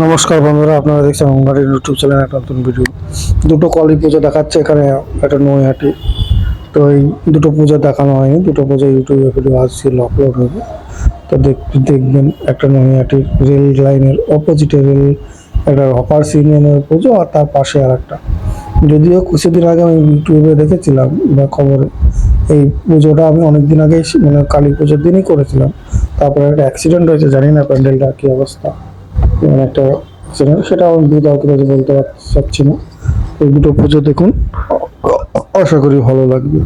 নমস্কার বন্ধুরা, আপনারা দেখছেন অঙ্গারের ইউটিউব চ্যানেল একটা নতুন ভিডিও। দুটো কালী পুজো দেখাচ্ছে এখানে, একটা নৈহাটি। তো এই দুটো পুজো দেখানো হয়নি, দুটো পুজো ইউটিউবে ভিডিও আজকে আপলোড হবে। তো দেখবেন একটা নৈহাটির রেল লাইনের অপোজিটে রেল একটা হপার সিগন্যালের পুজো, আর তার পাশে আর একটা। যদিও কিছুদিন আগে আমি ইউটিউবে দেখেছিলাম বা খবরে, এই পুজোটা আমি অনেকদিন আগেই মানে কালী পুজোর দিনই করেছিলাম। তারপরে একটা অ্যাক্সিডেন্ট হয়েছে, জানি না প্যান্ডেলটা কী অবস্থা, মানে একটা অ্যাক্সিডেন্ট, সেটা আমি বিতর্কিত বলতে চাচ্ছি না। এই দুটো পুজো দেখুন, আশা করি ভালো লাগবে।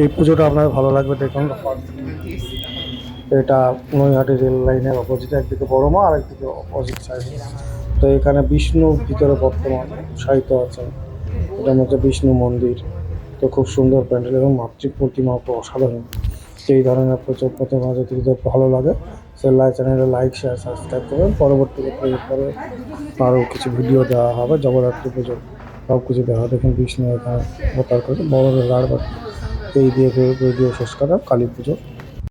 এই পুজোটা আপনার ভালো লাগবে, দেখুন। এটা নৈহাটি রেল লাইনের অপোজিটে, একদিকে বড় মা আর একদিকে অপোজিট সাইডে। তো এখানে বিষ্ণু ভিতরে বর্তমান সাহিত্য আছে, এটার মধ্যে বিষ্ণু মন্দির। তো খুব সুন্দর প্যান্ডেল এবং মাতৃ প্রতিমা অসাধারণ। এই ধরনের পুজো প্রতিমা যদি ভালো লাগে, সে চ্যানেলে লাইক, শেয়ার, সাবস্ক্রাইব করবেন। পরবর্তীতে পরে আরও কিছু ভিডিও দেওয়া হবে, জগদ্ধাত্রী পুজো সব কিছু দেওয়া। দেখুন বিষ্ণু এখানে অবতার করে বড় লাড়, এই দিয়ে ভিডিও শেষ করা কালী পুজো।